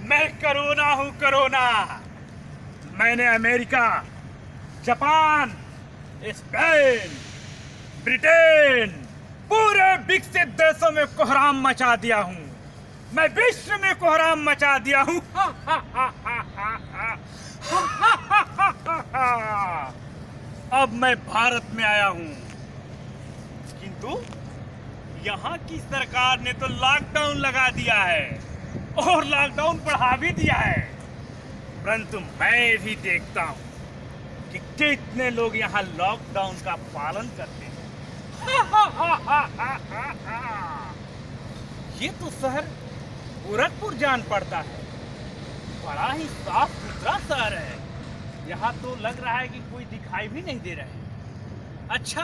मैं कोरोना हूँ, कोरोना। मैंने अमेरिका, जापान, स्पेन, ब्रिटेन, पूरे विकसित देशों में कोहराम मचा दिया हूँ। मैं विश्व में कोहराम मचा दिया हूँ। अब मैं भारत में आया हूँ, किंतु यहाँ की सरकार ने तो लॉकडाउन लगा दिया है और लॉकडाउन बढ़ा भी दिया है। परंतु मैं भी देखता हूँ कि कितने लोग यहाँ लॉकडाउन का पालन करते हैं। ये तो शहर गोरखपुर जान पड़ता है। बड़ा ही साफ सुथरा शहर है। यहाँ तो लग रहा है कि कोई दिखाई भी नहीं दे रहा है। अच्छा,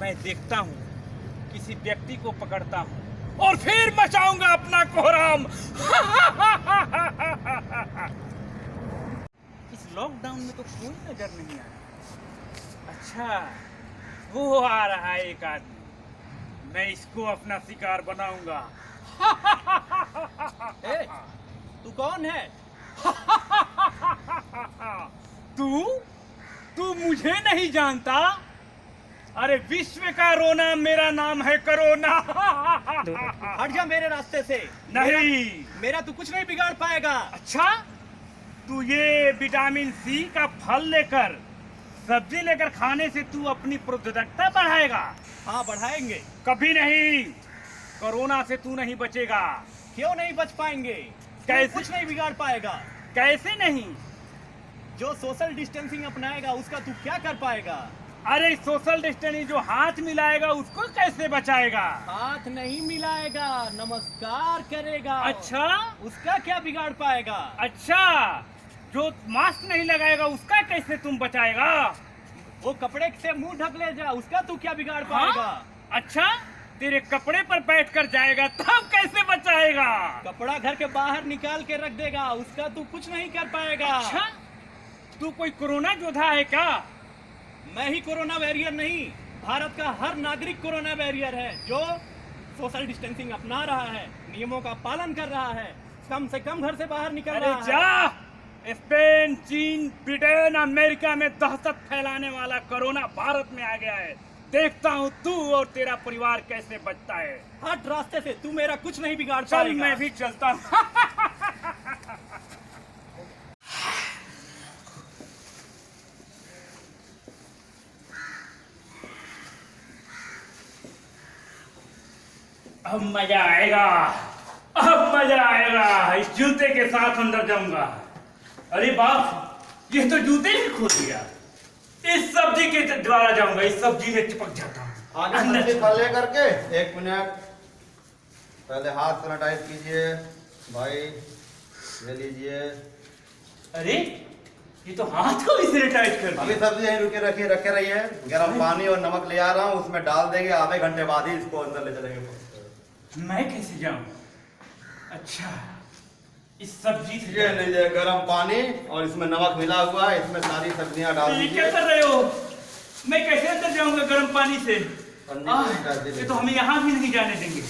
मैं देखता हूँ, किसी व्यक्ति को पकड़ता हूँ और फिर मचाऊंगा अपना कोहराम। इस लॉकडाउन में तो कोई नजर नहीं आया। अच्छा, वो आ रहा है एक आदमी। मैं इसको अपना शिकार बनाऊंगा। तू कौन है? तू मुझे नहीं जानता? अरे विश्व का रोना, मेरा नाम है कोरोना। हट जा मेरे रास्ते से। नहीं, मेरा तू कुछ नहीं बिगाड़ पाएगा। अच्छा, तू ये विटामिन सी का फल लेकर, सब्जी लेकर खाने से तू अपनी प्रतिरोधकता बढ़ाएगा? हाँ, बढ़ाएंगे। कभी नहीं। कोरोना से तू नहीं बचेगा। क्यों नहीं बच पाएंगे? कैसे? कुछ नहीं बिगाड़ पाएगा। कैसे नहीं? जो सोशल डिस्टेंसिंग अपनाएगा उसका तू क्या कर पाएगा? अरे सोशल डिस्टेंसिंग जो हाथ मिलाएगा उसको कैसे बचाएगा? हाथ नहीं मिलाएगा, नमस्कार करेगा। अच्छा, उसका क्या बिगाड़ पाएगा? अच्छा, जो मास्क नहीं लगाएगा उसका कैसे तुम बचाएगा? वो कपड़े से मुंह ढक ले जा, उसका तू क्या बिगाड़ पाएगा? हाँ? अच्छा, तेरे कपड़े पर बैठ कर जाएगा तब कैसे बचाएगा? कपड़ा घर के बाहर निकाल के रख देगा, उसका तू कुछ नहीं कर पाएगा। अच्छा, तू कोई कोरोना योद्धा है क्या? मैं ही कोरोना वॉरियर नहीं, भारत का हर नागरिक कोरोना वॉरियर है, जो सोशल डिस्टेंसिंग अपना रहा है, नियमों का पालन कर रहा है, कम से कम घर से बाहर निकल रहा है। जा, स्पेन, चीन, ब्रिटेन, अमेरिका में दहशत फैलाने वाला कोरोना भारत में आ गया है। देखता हूँ तू और तेरा परिवार कैसे बचता है। हट रास्ते से, तू मेरा कुछ नहीं बिगाड़ चल, पाएगा। मैं भी चलता हूँ। अब मजा आएगा, अब मजा आएगा। इस जूते के साथ अंदर जाऊंगा। अरे बाप, ये तो जूते ही खोल दिया। इस सब्जी के द्वारा जाऊंगा, इस सब्जी में चिपक जाता हूँ। आगे सब्जी फल ले करके 1 मिनट पहले हाथ सैनिटाइज कीजिए। भाई ले लीजिए। अरे ये तो हाथ को भी सैनिटाइज कर अभी दिया। सब्जी यहीं रखे रहिए। गर्म पानी और नमक ले आ रहा हूँ, उसमें डाल देंगे। आधे घंटे बाद ही इसको अंदर ले चलेंगे। मैं कैसे जाऊं? अच्छा, इस सब्जी से ये लीजिए गर्म पानी और इसमें नमक मिला हुआ है, इसमें सारी सब्जियां डाल ये दीजिए। क्या कर रहे हो? मैं कैसे अंदर जाऊंगा गर्म पानी से? पन्नी ये तो हमें यहाँ भी नहीं जाने देंगे।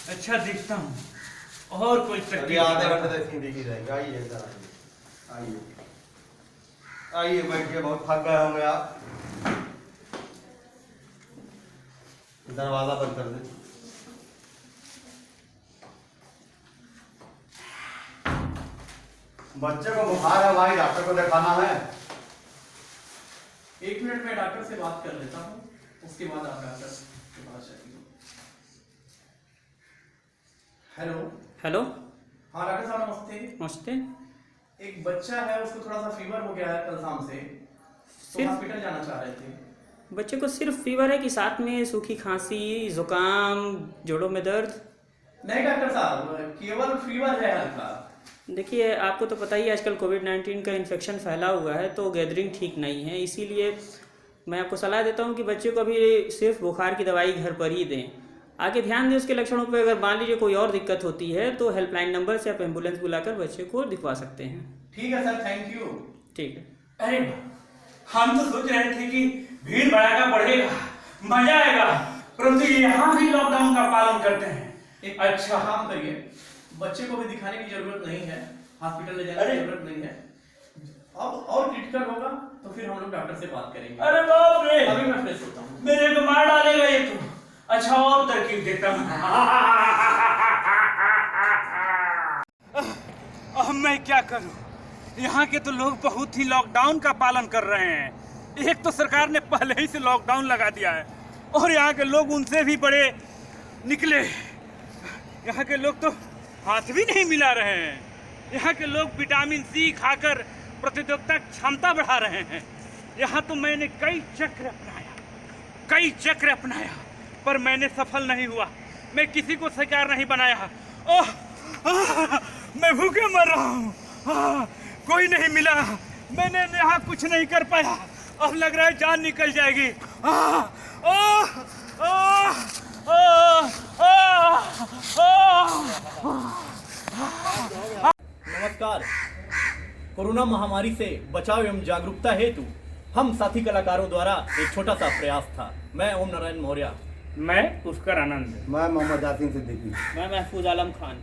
अच्छा, देखता हूँ और कोई अभी आधे घंटे तक सीधी ही रहेगी। आइए इधर आइए, आइए बैठिए। बहुत थक गए होंगे आप। दरवाजा बंद कर दें। बच्चे को बुखार है भाई, डॉक्टर को दिखाना है। 1 मिनट में डॉक्टर से बात कर लेता हूँ, उसके बाद आप डॉक्टर के पास जाइए। हेलो। हेलो। हाँ डॉक्टर साहब, नमस्ते। नमस्ते। एक बच्चा है, उसको थोड़ा सा फीवर हो गया है कल शाम से, तो सिर्फ हॉस्पिटल जाना चाह रहे थे। बच्चे को सिर्फ फीवर है कि साथ में सूखी खांसी, जुकाम, जोड़ों में दर्द? नहीं डॉक्टर साहब, केवल फीवर है हल्का। देखिए, आपको तो पता ही है आजकल कोविड-19 का इन्फेक्शन फैला हुआ है, तो गैदरिंग ठीक नहीं है। इसीलिए मैं आपको सलाह देता हूँ कि बच्चे को अभी सिर्फ बुखार की दवाई घर पर ही दें। आगे ध्यान दें उसके लक्षणों पर। अगर मान लीजिए कोई और दिक्कत होती है तो हेल्पलाइन नंबर से आप एम्बुलेंस बुलाकर बच्चे को दिखवा सकते हैं। ठीक है सर, थैंक यू। ठीक है। अरे हम तो सोच रहे थे कि भीड़ भड़ाका बढ़ेगा, मजा आएगा, परंतु ये यहाँ भी लॉकडाउन का पालन करते हैं। एक अच्छा काम करिए, बच्चे को भी दिखाने की जरूरत नहीं है, हॉस्पिटल ले जाने की जरूरत नहीं है। अब और क्रिटिकल होगा तो फिर हम लोग डॉक्टर से बात करेंगे। अरे बाप रे, अभी मैं फ्रेश होता हूँ। मेरे को मार डालेगा ये तो। अच्छा और तरकीब देता हूँ। अब मैं क्या करूँ? यहाँ के तो लोग बहुत ही लॉकडाउन का पालन कर रहे हैं। एक तो सरकार ने पहले ही से लॉकडाउन लगा दिया है और यहाँ के लोग उनसे भी बड़े निकले। यहाँ के लोग तो हाथ भी नहीं मिला रहे हैं। यहाँ के लोग विटामिन सी खाकर प्रतिरोधक क्षमता बढ़ा रहे हैं। यहाँ तो मैंने कई चक्र अपनाया पर मैंने सफल नहीं हुआ। मैं किसी को शिकार नहीं बनाया। ओह मैं भूखे मर रहा हूँ। कोई नहीं मिला। मैंने यहाँ कुछ नहीं कर पाया। अब लग रहा है जान निकल जाएगी। नमस्कार। कोरोना महामारी से बचाव एवं जागरूकता हेतु हम साथी कलाकारों द्वारा एक छोटा सा प्रयास था। मैं ओम नारायण मौर्य। मैं पुष्कर आनंद। मैं मोहम्मद यासीन सिद्दीकी। मैं महफूज आलम खान।